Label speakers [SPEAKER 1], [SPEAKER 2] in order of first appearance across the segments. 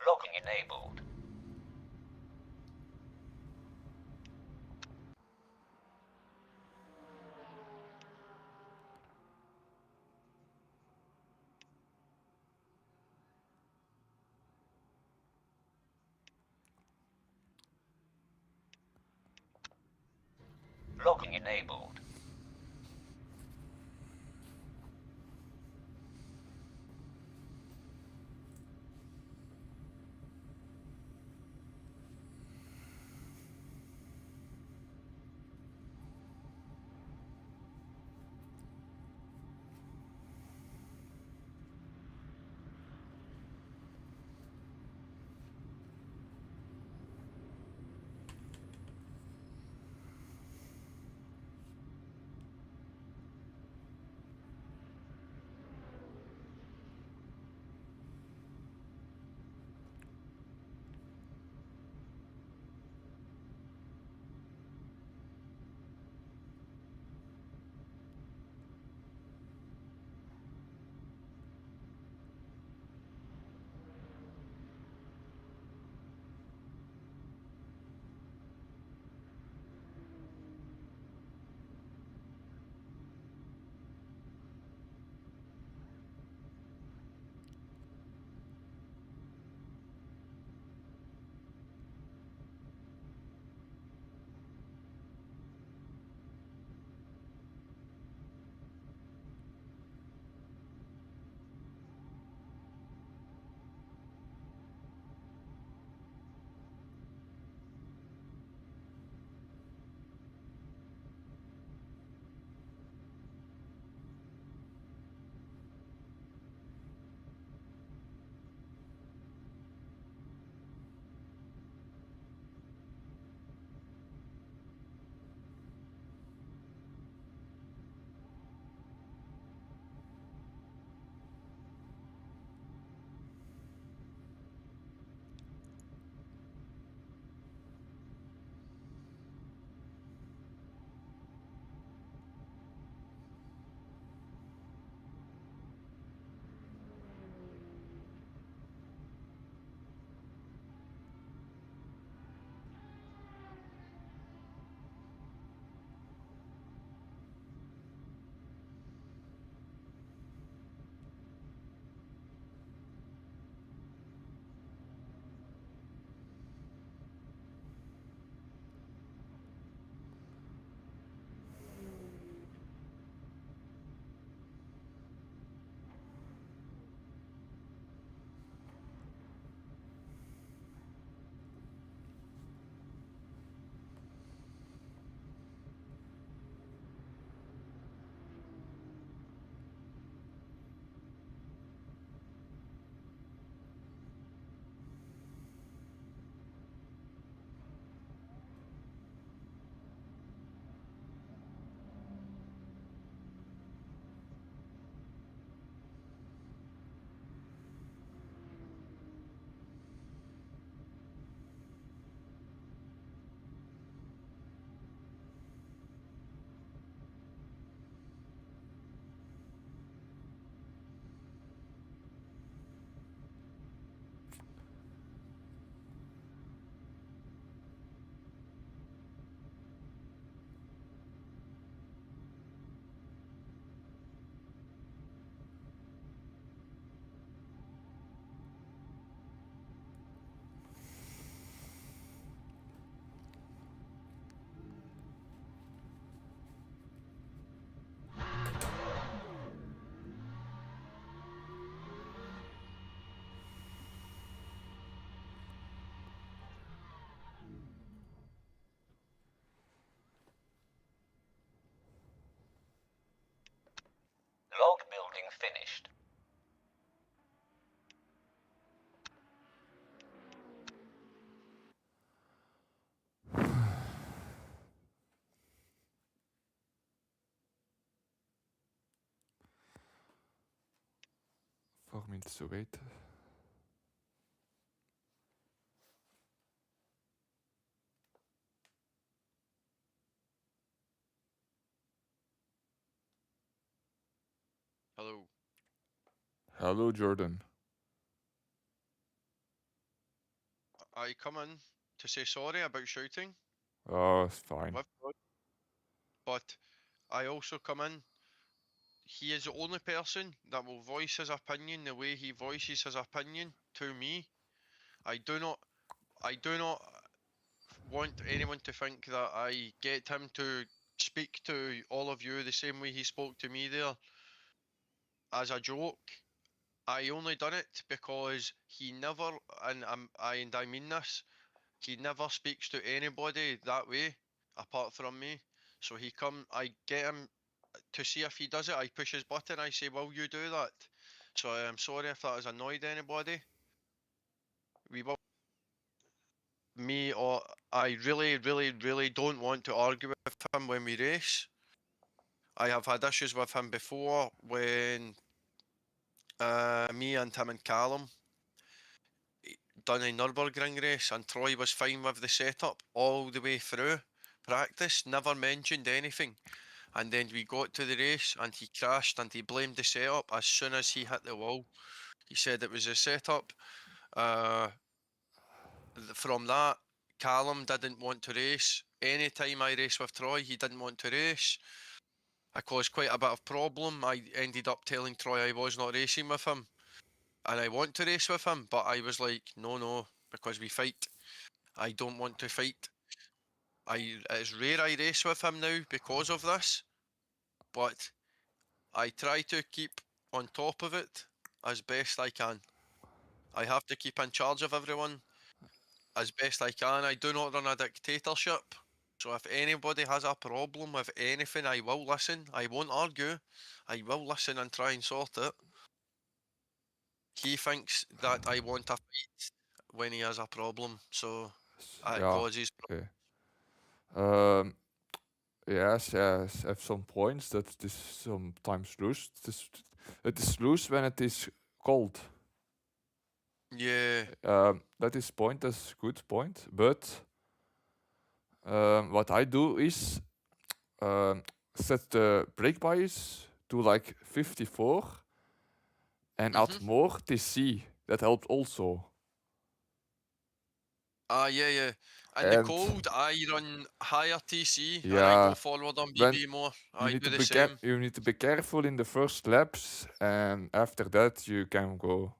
[SPEAKER 1] Logging enabled. Logging enabled. Log building finished.
[SPEAKER 2] Four minutes to wait.
[SPEAKER 3] Hello.
[SPEAKER 2] Hello, Jordan. I come in to say sorry about shouting,
[SPEAKER 3] Oh, it's fine.
[SPEAKER 2] with Roy, but I also come in. He is the only person that will voice his opinion the way he voices his opinion to me. I do not. I do not want anyone to think that I get him to speak to all of you the same way he spoke to me there as a joke. I only done it because he never, and I mean this, he never speaks to anybody that way apart from me. So I get him to see if he does it. I push his button. I say, "Will you do that?" So I am sorry if that has annoyed anybody. We will me or I really don't want to argue with him when we race. I have had issues with him before when me and him and Callum done a Nürburgring race and Troy was fine with the setup all the way through practice, never mentioned anything. And then we got to the race and he crashed and he blamed the setup as soon as he hit the wall. He said it was a setup. Uh, from that, Callum didn't want to race. Anytime I race with Troy, he didn't want to race. I caused quite a bit of problem. I ended up telling Troy I was not racing with him. And I want to race with him, but I was like, no, because we fight. I don't want to fight. It's rare I race with him now because of this, but I try to keep on top of it as best I can. I have to keep in charge of everyone as best I can. I do not run a dictatorship. So if anybody has a problem with anything, I will listen. I won't argue. I will listen and try and sort it. He thinks that I want a fight when he has a problem, so it
[SPEAKER 3] Yeah.
[SPEAKER 2] causes.
[SPEAKER 3] Okay. Um, yes, at some points that it is sometimes loose. It is loose when it is cold.
[SPEAKER 2] Yeah.
[SPEAKER 3] That is point. That's good point. But what I do is set the brake bias to like 54 and add
[SPEAKER 2] Mhm.
[SPEAKER 3] more TC. That helps also.
[SPEAKER 2] Yeah. In the
[SPEAKER 3] And
[SPEAKER 2] cold, I run higher TC and I go
[SPEAKER 3] yeah,
[SPEAKER 2] forward on
[SPEAKER 3] when
[SPEAKER 2] BB more.
[SPEAKER 3] you
[SPEAKER 2] I
[SPEAKER 3] need
[SPEAKER 2] do
[SPEAKER 3] to
[SPEAKER 2] the
[SPEAKER 3] be
[SPEAKER 2] same.
[SPEAKER 3] you need to be careful in the first laps, and after that you can go.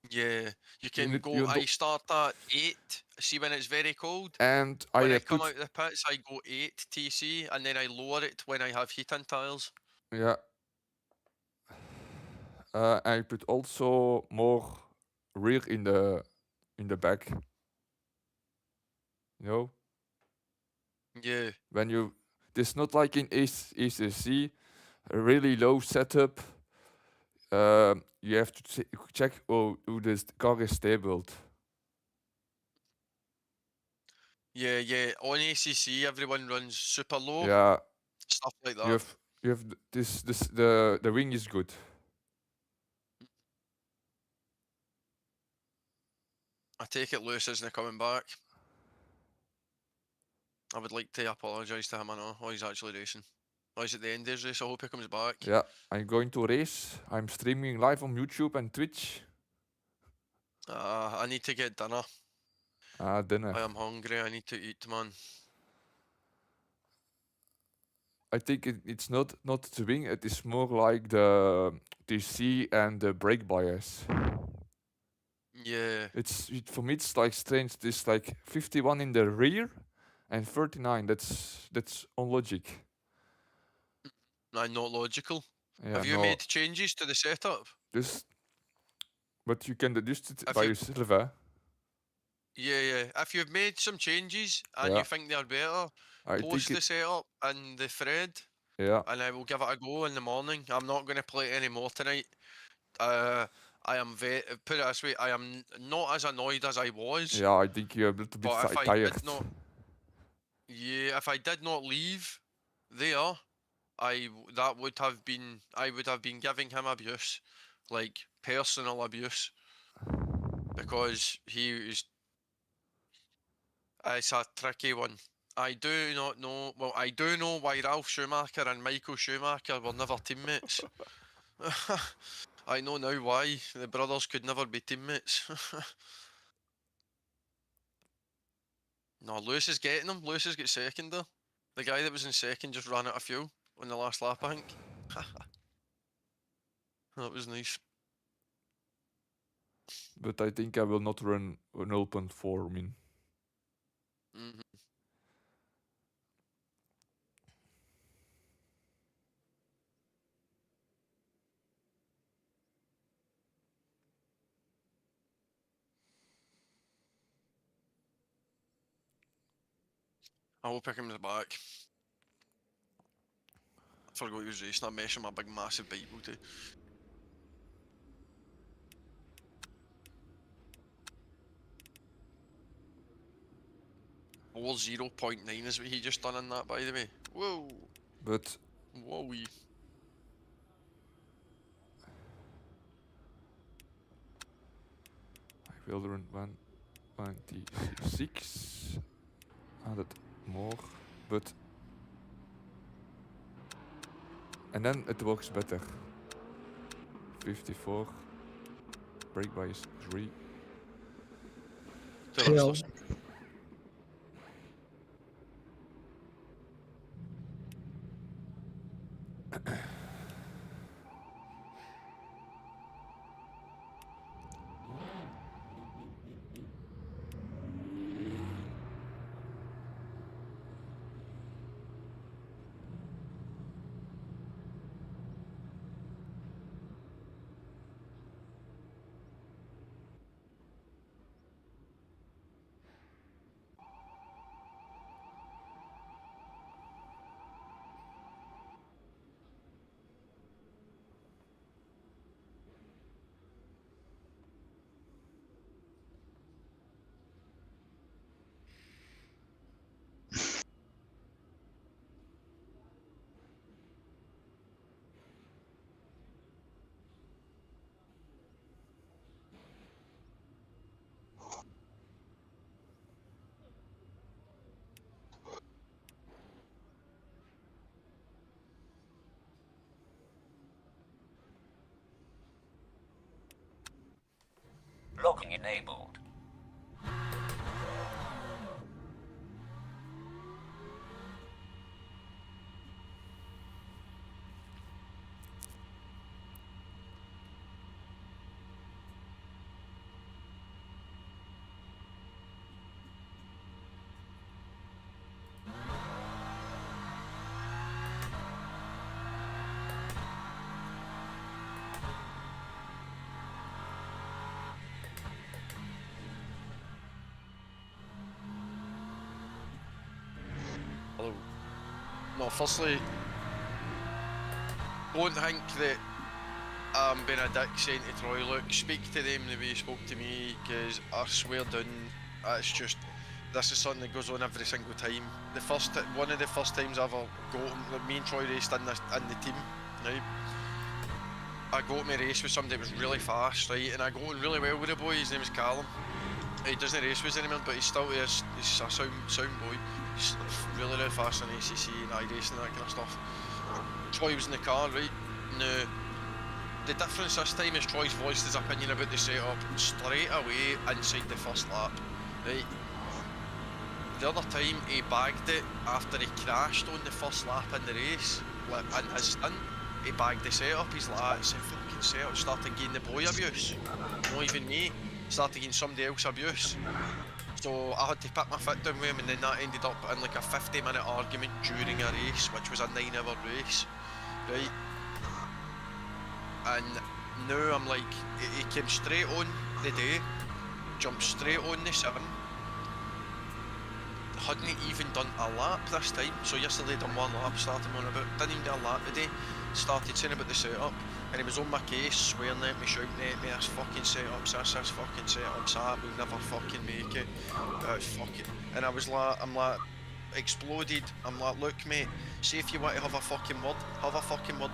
[SPEAKER 2] Yeah, you
[SPEAKER 3] You
[SPEAKER 2] can
[SPEAKER 3] need
[SPEAKER 2] go.
[SPEAKER 3] you
[SPEAKER 2] I
[SPEAKER 3] do,
[SPEAKER 2] start at 8. See when it's very cold.
[SPEAKER 3] and
[SPEAKER 2] When
[SPEAKER 3] I
[SPEAKER 2] I come
[SPEAKER 3] put
[SPEAKER 2] out of the pits, I go 8 TC and then I lower it when I have heating tires.
[SPEAKER 3] yeah I put also more rear in the back. You know
[SPEAKER 2] Yeah,
[SPEAKER 3] when you it's not like in ACC a really low setup. You have to check who this car is stabled.
[SPEAKER 2] yeah. On ACC, everyone runs super low,
[SPEAKER 3] Yeah,
[SPEAKER 2] stuff like
[SPEAKER 3] you
[SPEAKER 2] that.
[SPEAKER 3] have this the wing is good.
[SPEAKER 2] I take it Lewis isn't coming back. I would like to apologise to him. I know. Oh, he's actually racing. Oh, he's at the end of his race. I hope he comes back.
[SPEAKER 3] Yeah, I'm going to race. I'm streaming live on YouTube and Twitch.
[SPEAKER 2] I need to get dinner.
[SPEAKER 3] Dinner.
[SPEAKER 2] I am hungry. I need to eat, man.
[SPEAKER 3] I think it's not the wing. It is more like the TC and the brake bias.
[SPEAKER 2] Yeah,
[SPEAKER 3] For me. It's like strange. It's like 51 in the rear and 39. That's on logic.
[SPEAKER 2] not logical.
[SPEAKER 3] Yeah,
[SPEAKER 2] Have you
[SPEAKER 3] no.
[SPEAKER 2] made changes to the setup?
[SPEAKER 3] This, but you can deduce it
[SPEAKER 2] If
[SPEAKER 3] by
[SPEAKER 2] you,
[SPEAKER 3] yourself, eh?
[SPEAKER 2] yeah. If you've made some changes and
[SPEAKER 3] Yeah,
[SPEAKER 2] you think they're better,
[SPEAKER 3] I think
[SPEAKER 2] post
[SPEAKER 3] it.
[SPEAKER 2] the setup in the thread,
[SPEAKER 3] Yeah,
[SPEAKER 2] and I will give it a go in the morning. I'm not going to play it anymore tonight. Uh, I am put it this way, I am not as annoyed as I was,
[SPEAKER 3] yeah. I think you're a little bit
[SPEAKER 2] but if I
[SPEAKER 3] tired.
[SPEAKER 2] did not, yeah, if I did not leave there, that would have been, I would have been giving him abuse, like personal abuse, because he is. It's a tricky one. I do not know. Well, I do know why Ralph Schumacher and Michael Schumacher were never teammates. I know now why the brothers could never be teammates. No, Lewis is getting him. Lewis has got second though. The guy that was in second just ran out of fuel on the last lap, I think. That was nice.
[SPEAKER 3] But I think I will not run an 0.4, I mean.
[SPEAKER 2] Mm-hmm. I will pick him in the back. I forgot he was racing. I'm messing my big massive Bible too. All 0.9 is what he just done in that, by the way. Whoa.
[SPEAKER 3] But
[SPEAKER 2] Whoa-wee.
[SPEAKER 3] I will run 196. Added more, but and then it works better. 54. Brake by 3.
[SPEAKER 4] Hell.
[SPEAKER 1] Logging enabled.
[SPEAKER 2] Hello. No, firstly, don't think that I'm being a dick saying to Troy, look, speak to them the way you spoke to me, because I swear down, it's just, this is something that goes on every single time. One of the first times I ever got, like, me and Troy raced in the team, right? I got my race with somebody that was really fast, right? And I got on really well with the boy, his name is Callum. He doesn't race with us anymore, but he's still he's a sound boy. He's really, really fast on ACC and iRacing and that kind of stuff. Troy was in the car, right? Now, the difference this time is Troy's voiced his opinion about the setup straight away inside the first lap, right? The other time he bagged it after he crashed on the first lap in the race, like in his stint. He bagged the setup, he's like, it's a fucking setup, started getting the boy abuse. Not even me, started getting somebody else abuse. So I had to pick my foot down with him, and then that ended up in like a 50-minute argument during a race, which was a 9-hour race, right? And now I'm like, he came straight on the day, jumped straight on the 7, hadn't even done a lap this time. So yesterday done one lap, started on about, didn't even do a lap today, started saying about the setup, and he was on my case, swearing at me, shouting at me, this fucking setup's this fucking setup's that, we'll never fucking make it, fucking, and I was like, I'm like, exploded. I'm like, look mate, see if you want to have a fucking word with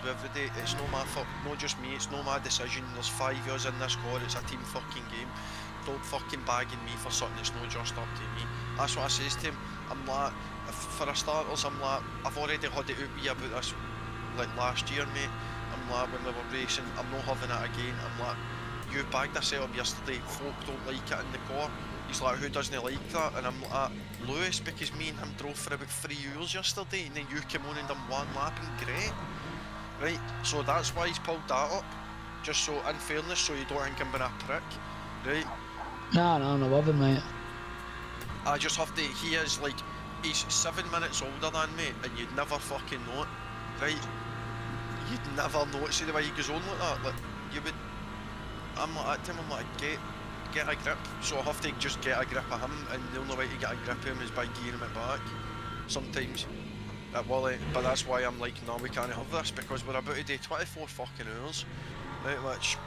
[SPEAKER 2] everybody. It's no my fuck, not just me, it's no my decision. There's 5 years in this car, it's a team fucking game. Don't fucking bagging me for something that's not just up to me. That's what I says to him. I'm like, for a starters, I'm like, I've already had it out with you about this like last year, mate. I'm like, when we were racing, I'm not having it again. I'm like, you bagged a setup yesterday, folk don't like it in the core. He's like, who doesn't like that? And I'm like, Lewis, because me and him drove for about 3 hours yesterday, and then you came on and done one lap and great. Right, so that's why he's pulled that up. Just so, in fairness, so you don't think I'm being a prick. Right?
[SPEAKER 4] No bother, mate.
[SPEAKER 2] I just have to, he is like, he's 7 minutes older than me, and you'd never fucking know it. Right? You'd never notice the way he goes on like that. Like, you would, I'm like, at the time, I'm like, get a grip. So I have to just get a grip of him, and the only way to get a grip of him is by gearing it back. Sometimes. At Wally, but that's why I'm like, no, we can't have this, because we're about to do 24 fucking hours. Right, which,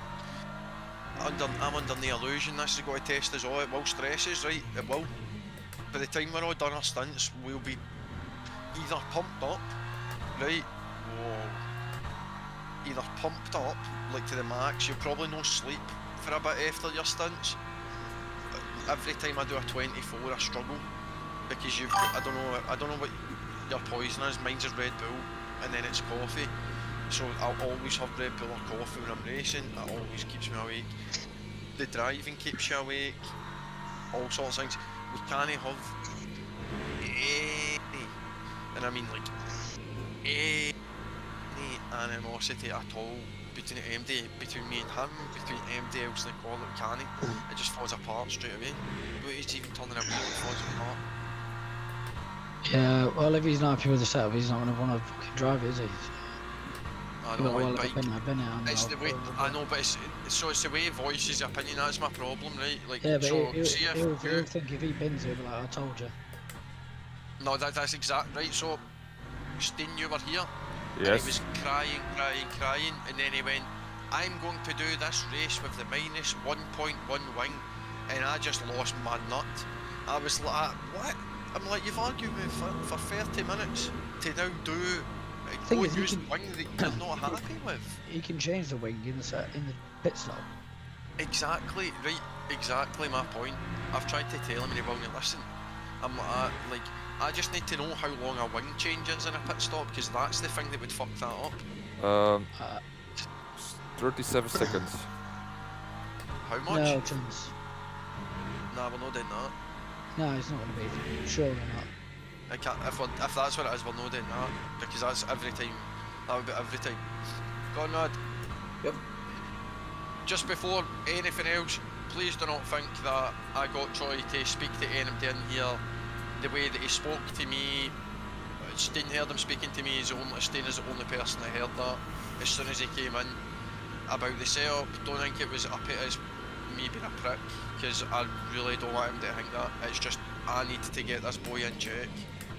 [SPEAKER 2] I'm under the illusion this is going to test us all. It will stress us, right? It will. By the time we're all done our stints, we'll be either pumped up, right? Whoa. Either pumped up, like to the max. You'll probably no sleep for a bit after your stints. Every time I do a 24, I struggle because you've got, I don't know what your poison is. Mine's is Red Bull, and then it's coffee. So I'll always have Red Bull or coffee when I'm racing. It always keeps me awake. The driving keeps you awake. All sorts of things. We can't have any, and I mean like any animosity at all between between me and him, between MD else and the call that we can't. It just falls apart straight away. But he's even turning a wheel, it falls apart.
[SPEAKER 4] Yeah, well, if he's not happy with the setup, he's not going to want to fucking drive it, is he?
[SPEAKER 2] I know,
[SPEAKER 4] Well,
[SPEAKER 2] but
[SPEAKER 4] I've been
[SPEAKER 2] it's the way, I know, but it's the way he voices his opinion. That's my problem, right? Like,
[SPEAKER 4] yeah, but
[SPEAKER 2] so
[SPEAKER 4] he'll
[SPEAKER 2] you
[SPEAKER 4] think if he bins it, he'll be like, I told you.
[SPEAKER 2] No, that's exact right. So Steen, you were here, and
[SPEAKER 3] Yes.
[SPEAKER 2] he was crying, and then he went, I'm going to do this race with the minus 1.1 wing, and I just lost my nut. I was like, what? I'm like, you've argued with me for 30 minutes to now do go
[SPEAKER 4] is,
[SPEAKER 2] use wing that you're not happy with.
[SPEAKER 4] He can change the wing in the pit stop.
[SPEAKER 2] Exactly, right, exactly my point. I've tried to tell him and he won't listen. I'm like, I just need to know how long a wing change is in a pit stop, because that's the thing that would fuck that up.
[SPEAKER 3] 37 seconds.
[SPEAKER 2] How much?
[SPEAKER 4] No chance.
[SPEAKER 2] Nah, we're not doing that.
[SPEAKER 4] No, it's not going to be. Surely not.
[SPEAKER 2] I can't, if that's what it is, we're not doing that, because that's every time. That would be every time. Go on, Nod.
[SPEAKER 5] Yep.
[SPEAKER 2] Just before anything else, please do not think that I got Troy to speak to anybody in here the way that he spoke to me. Steen heard him speaking to me. Steen is the only person that heard that as soon as he came in. About the setup, don't think it was up it as me being a prick, because I really don't want him to think that. It's just, I need to get this boy in check,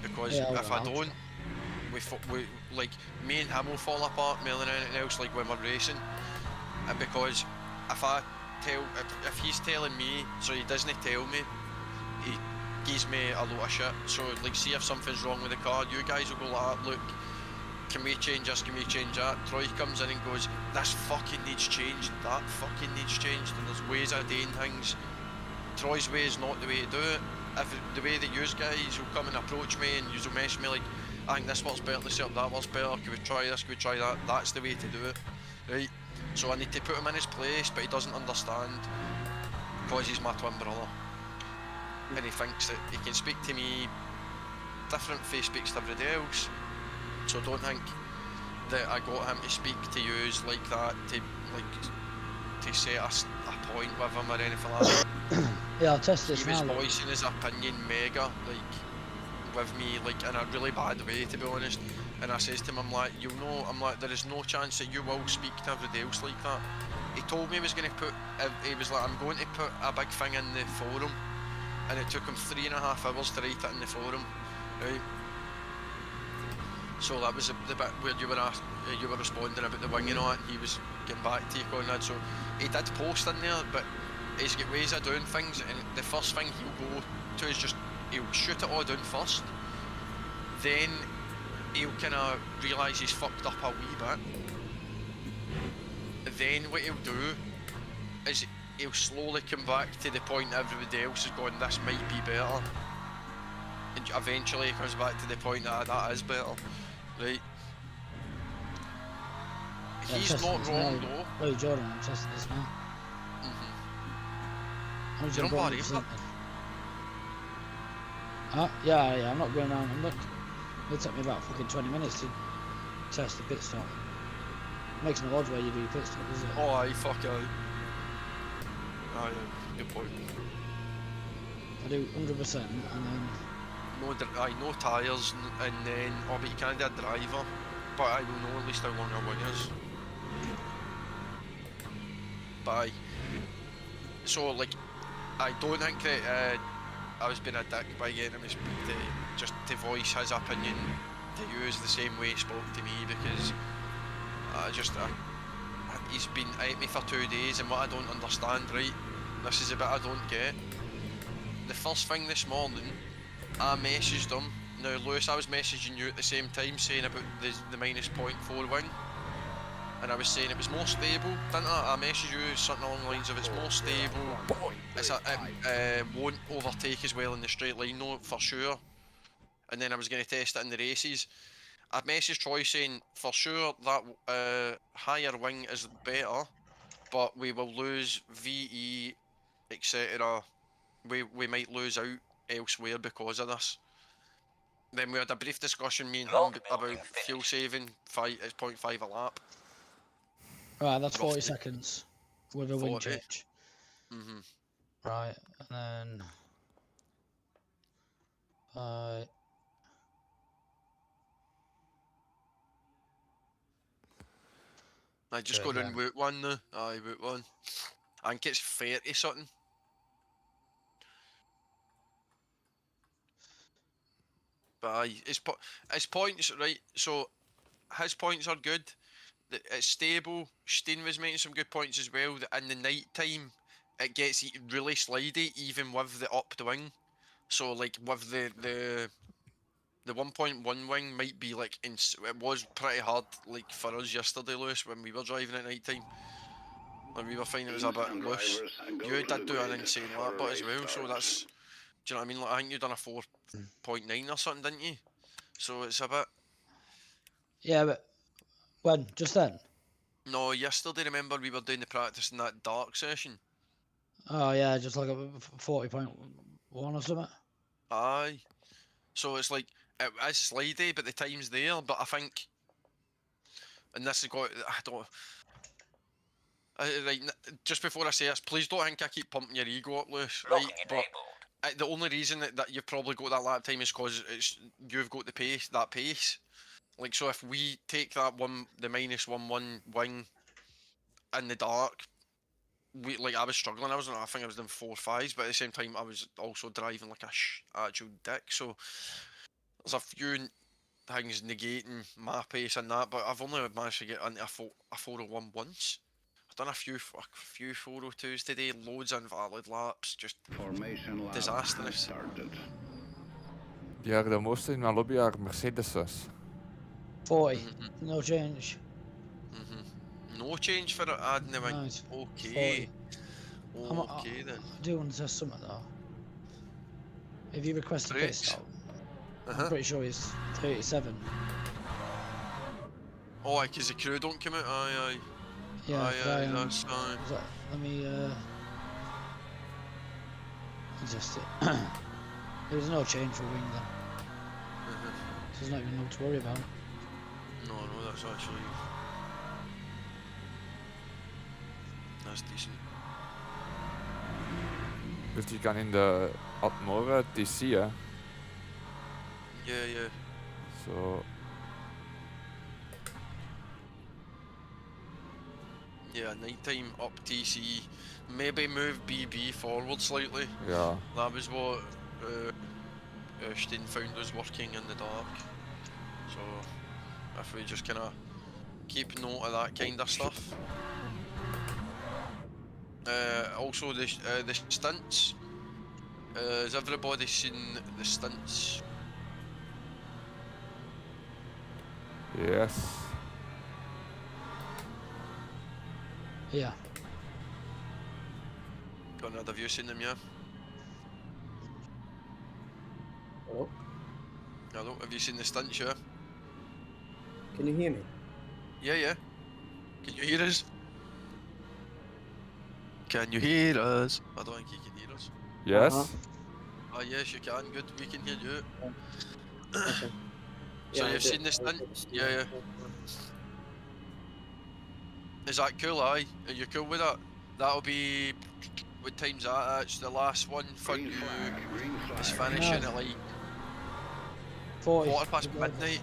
[SPEAKER 2] because
[SPEAKER 4] Yeah,
[SPEAKER 2] if I don't, we like, me and him will fall apart more than anything else, like when we're racing. And because if he's telling me, so he doesn't tell me, he gives me a lot of shit. So like, see if something's wrong with the car, you guys will go like, look, can we change this, can we change that? Troy comes in and goes, this fucking needs changed, that fucking needs changed, and there's ways of doing things. Troy's way is not the way to do it. If the way that you guys will come and approach me and you'll mess me like, I think this works better, this up, that works better, can we try this, can we try that? That's the way to do it, right? So I need to put him in his place, but he doesn't understand, because he's my twin brother. And he thinks that he can speak to me different from he speaks to everybody else. So don't think that I got him to speak to yous like that, to set a point with him or anything like that.
[SPEAKER 4] Yeah, I'll test this
[SPEAKER 2] He was
[SPEAKER 4] now.
[SPEAKER 2] voicing his opinion mega, like, with me, like, in a really bad way, to be honest. And I says to him, I'm like, you know, I'm like, there is no chance that you will speak to everybody else like that. He told me he was going to put, he was like, I'm going to put a big thing in the forum. And it took him 3.5 hours to write it in the forum, right? So that was the bit where you were responding about the wing and all that, and he was getting back to you on that. So he did post in there, but he's got ways of doing things, and the first thing he'll go to is just, he'll shoot it all down first. Then he'll kind of realise he's fucked up a wee bit. Then what he'll do is he'll slowly come back to the point everybody else is going, this might be better. And eventually he comes back to the point that is better, right?
[SPEAKER 4] Yeah,
[SPEAKER 2] He's not wrong though.
[SPEAKER 4] Oh, Jordan, I'm testing this now. Once
[SPEAKER 2] You're
[SPEAKER 4] you've
[SPEAKER 2] on
[SPEAKER 4] gone
[SPEAKER 2] bar
[SPEAKER 4] into
[SPEAKER 2] eight,
[SPEAKER 4] something. Yeah, I'm not going around and look. It took me about fucking 20 minutes to test the pit stop. Makes no odds where you do your pit stop, does it?
[SPEAKER 2] Oh, aye, fuck out. Aye, good point.
[SPEAKER 4] I do 100% and then...
[SPEAKER 2] No tyres, and then, oh, but you can't do a driver. But I will know at least how long a wing is. But aye. So, like, I don't think that I was being a dick by getting him to speak to, just to voice his opinion to use the same way he spoke to me, because he's been at me for 2 days, and what I don't understand, right, this is a bit I don't get. The first thing this morning, I messaged him. Now, Lewis, I was messaging you at the same time saying about the minus 0.4 wing, and I was saying it was more stable, didn't I? I messaged you something along the lines of it's more stable, it won't overtake as well in the straight line, no, for sure. And then I was going to test it in the races. I messaged Troy saying, for sure, that higher wing is better, but we will lose VE, etc. We might lose out elsewhere because of this. Then we had a brief discussion, me and him,
[SPEAKER 1] Log
[SPEAKER 2] about
[SPEAKER 1] building
[SPEAKER 2] fuel
[SPEAKER 1] finished.
[SPEAKER 2] saving. It's 0.5 a lap.
[SPEAKER 4] Right, that's 40
[SPEAKER 2] Roughly.
[SPEAKER 4] seconds with a wing
[SPEAKER 2] 40.
[SPEAKER 4] change.
[SPEAKER 2] Mm-hmm.
[SPEAKER 4] Right, and then...
[SPEAKER 2] I just
[SPEAKER 4] Do it
[SPEAKER 2] got in
[SPEAKER 4] again.
[SPEAKER 2] Route 1 now. Aye, Route 1. I think it's 30 something. But aye, his points, right, so his points are good. It's stable. Steen was making some good points as well. That in the night time, it gets really slidey, even with the upped wing. So like with the 1.1 wing might be like it was pretty hard like for us yesterday, Lewis, when we were driving at night time. And we were finding it was a bit loose. You did do an insane lap but as well, so that's, do you know what I mean? Like I think you done a 4.9 or something, didn't you? So it's a bit.
[SPEAKER 4] Yeah, but when? Just then?
[SPEAKER 2] No, yesterday, remember we were doing the practice in that dark session?
[SPEAKER 4] Oh yeah, just like a 40.1 or something.
[SPEAKER 2] Aye. So it's like, it is slidey, but the time's there, but I think, and this has got, I don't, right, just before I say this, please don't think I keep pumping your ego up, Lewis, right?
[SPEAKER 1] Locking
[SPEAKER 2] But
[SPEAKER 1] enabled.
[SPEAKER 2] the only reason that you've probably got that lap time is because you've got the pace, that pace. Like, so if we take that the minus 1.1 wing in the dark, I was struggling. I think I was doing 4.5s, but at the same time I was also driving like a actual dick. So there's a few things negating my pace and that, but I've only managed to get into a 401 once. I've done a few 402s today, loads of invalid laps, just disastrous.
[SPEAKER 3] Yeah, the most in my lobby are Mercedes.
[SPEAKER 4] 40,
[SPEAKER 2] Mm-hmm.
[SPEAKER 4] no change.
[SPEAKER 2] Mm-hmm. No change for it adding the wing.
[SPEAKER 4] Nice.
[SPEAKER 2] Okay.
[SPEAKER 4] 40.
[SPEAKER 2] Okay then.
[SPEAKER 4] I do want to test something though. If you request a pit
[SPEAKER 2] Brakes.
[SPEAKER 4] stop, I'm
[SPEAKER 2] Uh-huh.
[SPEAKER 4] pretty sure it's 37.
[SPEAKER 2] Oh, because the crew don't come out. Aye.
[SPEAKER 4] Yeah,
[SPEAKER 2] Aye, that's fine.
[SPEAKER 4] let me adjust it. There was no change for wing then.
[SPEAKER 2] Uh-huh.
[SPEAKER 4] So there's not even no to worry about.
[SPEAKER 2] No, that's actually, that's decent.
[SPEAKER 3] Dus die kan in de Atmore TC, hè.
[SPEAKER 2] Yeah.
[SPEAKER 3] So,
[SPEAKER 2] Yeah, nighttime up TC, maybe move BB forward slightly.
[SPEAKER 3] ja.
[SPEAKER 2] That was what Steen found was working in the dark. So if we just kind of keep note of that kind of stuff. Also the stints. Has everybody seen the stints?
[SPEAKER 3] Yes.
[SPEAKER 4] Yeah.
[SPEAKER 2] Conrad, have you seen them, yeah?
[SPEAKER 5] Hello?
[SPEAKER 2] Hello, have you seen the stints, yeah?
[SPEAKER 5] Can you hear me?
[SPEAKER 2] Yeah. Can you hear us? Can you hear us? I don't think you can hear us.
[SPEAKER 3] Yes.
[SPEAKER 5] Uh-huh.
[SPEAKER 2] Oh yes, you can. Good, we can hear you.
[SPEAKER 5] Okay.
[SPEAKER 2] So
[SPEAKER 5] I
[SPEAKER 2] you've
[SPEAKER 5] did-
[SPEAKER 2] seen this
[SPEAKER 5] I
[SPEAKER 2] stunt?
[SPEAKER 5] did see
[SPEAKER 2] Yeah, yeah. Is that cool? Aye. Are you cool with that? That'll be. What time's that? It's the last one for you. It's finishing
[SPEAKER 4] No.
[SPEAKER 2] at like
[SPEAKER 4] 40.
[SPEAKER 2] 1:15 midnight.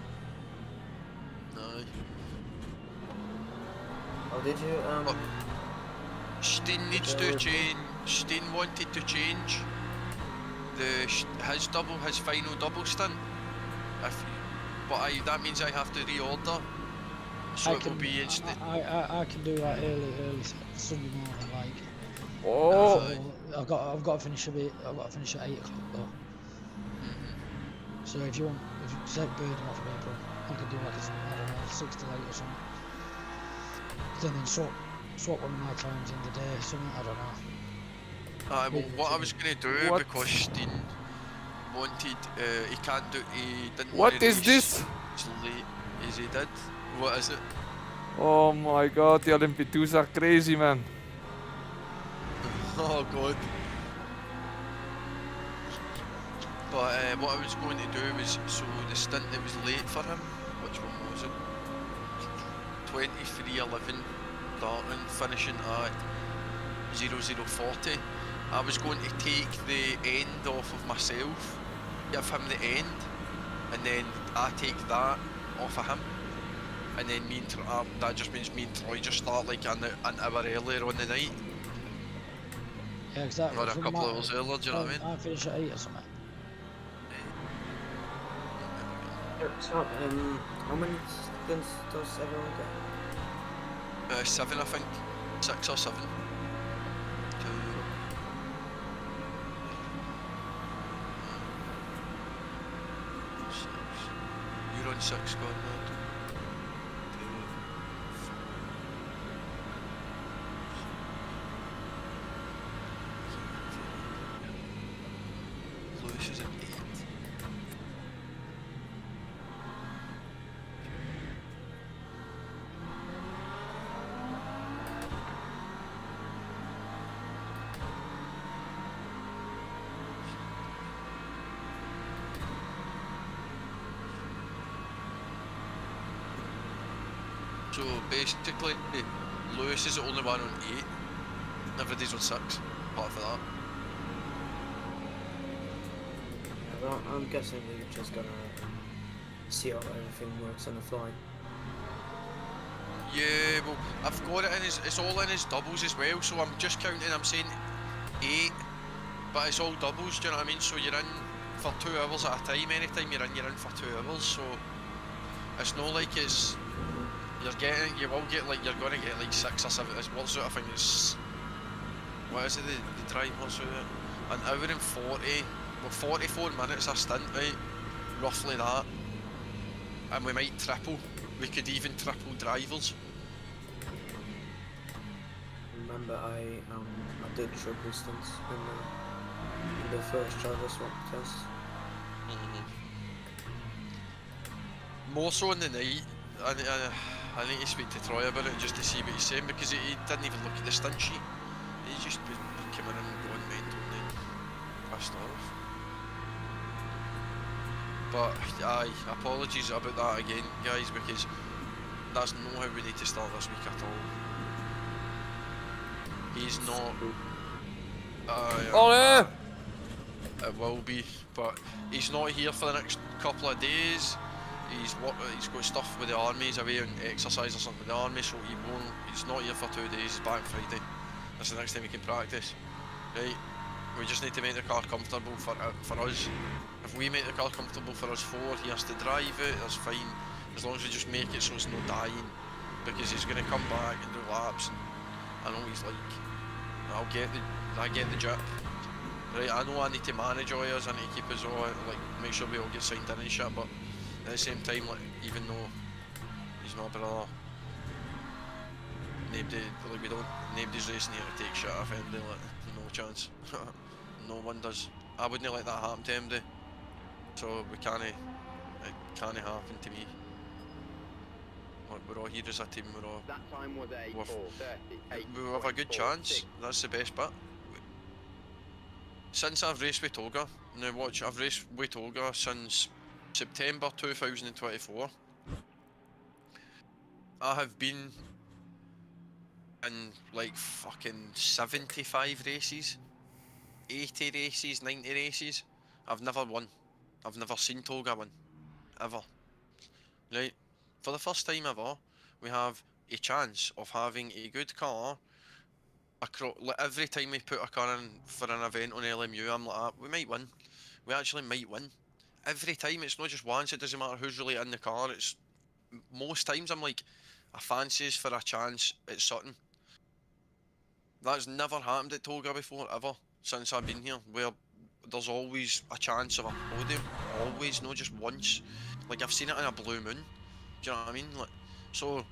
[SPEAKER 2] Aye.
[SPEAKER 5] Oh, did you
[SPEAKER 2] Oh. Steen needs
[SPEAKER 5] there
[SPEAKER 2] to
[SPEAKER 5] was-
[SPEAKER 2] change. Steen wanted to change his final double stunt. But that means I have to reorder. So it will be instead.
[SPEAKER 4] I can do like early Sunday morning, like.
[SPEAKER 3] Oh.
[SPEAKER 4] So I've got to finish a bit. I've got to finish at 8 o'clock though. So if you take Birding off of April, I could do like I don't know 6 to 8 or something. Then swap one of my times in the day, something I don't know.
[SPEAKER 2] Well, what I was gonna do
[SPEAKER 3] What?
[SPEAKER 2] because Steen wanted, he can't do, he didn't
[SPEAKER 3] What
[SPEAKER 2] want to
[SPEAKER 3] is
[SPEAKER 2] race
[SPEAKER 3] this?
[SPEAKER 2] as late as he did. What is it?
[SPEAKER 3] Oh my god, the Olympics are crazy, man.
[SPEAKER 2] Oh god. But what I was going to do was, so the stint that was late for him, which one was it? 23:11 starting, finishing at 00:40. I was going to take the end off of myself, give him the end, and then I take that off of him. And then me and that just means me and Troy just start like an hour earlier on the night.
[SPEAKER 4] Yeah, exactly.
[SPEAKER 2] Or a couple of hours earlier, do you know what I mean?
[SPEAKER 4] I finish at 8 or something.
[SPEAKER 5] So, how many stints does everyone get?
[SPEAKER 2] 7 I think, 6 or 7. You're on 6, God, no. 2, 4. Lewis is at 8. So basically, Lewis is the only one on 8. Everybody's on 6, apart from that.
[SPEAKER 5] Yeah, well, I'm guessing you're just gonna see how everything works on the fly.
[SPEAKER 2] Yeah, well, I've got it in it's all in his doubles as well, so I'm just counting, I'm saying 8, but it's all doubles, do you know what I mean? So you're in for 2 hours at a time, anytime you're in for 2 hours, so it's not like it's, you will get like, you're gonna get like 6 or 7, what's it, I think it's, what is it, the drive, what's it, an hour and 40, well 44 minutes a stint, right, roughly that, and we might triple. We could even triple drivers.
[SPEAKER 5] Remember, I did triple stints in the first driver swap test.
[SPEAKER 2] More so in the night. I need to speak to Troy about it just to see what he's saying, because he didn't even look at the stunt sheet. He just was coming in and going mental and then pissed off. But aye, apologies about that again, guys, because that's not how we need to start this week at all. He's not.
[SPEAKER 3] Ole!
[SPEAKER 2] It will be, but he's not here for the next couple of days. He's got stuff with the army. He's away on exercise or something with the army, so he's not here for 2 days. He's back Friday. That's the next time we can practice. Right? We just need to make the car comfortable for us. If we make the car comfortable for us 4, he has to drive it. That's fine, as long as we just make it so it's no dying. Because he's gonna come back and do laps. And I know he's like, I get the jip. Right, I know I need to manage all us, I need to keep us all, like, make sure we all get signed in and shit, but at the same time, like, even though he's my brother, nobody's racing here to take shit off anybody, like, no chance. No one does. I wouldn't let that happen to anybody, so it can't happen to me. Like, we're all here as a team, we're all...
[SPEAKER 6] That time was a
[SPEAKER 2] We have a good chance, that's the best bit. Since I've raced with Toga, now watch, I've raced with Toga since September 2024. I have been in like fucking 75 races, 80 races, 90 races. I've never won. I've never seen Toga win. Ever. Right? For the first time ever, we have a chance of having a good car. Like every time we put a car in for an event on LMU, I'm like, we might win. We actually might win. Every time, it's not just once, it doesn't matter who's really in the car, it's most times I'm like, I fancies for a chance at Sutton. That's never happened at Toga before, ever, since I've been here, where there's always a chance of a podium, always, not just once. Like, I've seen it in a blue moon, do you know what I mean? Like, so,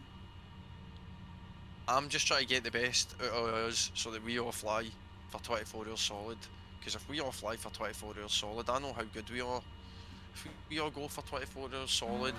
[SPEAKER 2] I'm just trying to get the best out of us so that we all fly for 24 hours solid. Because if we all fly for 24 hours solid, I know how good we are. If we all go for 24 hours solid,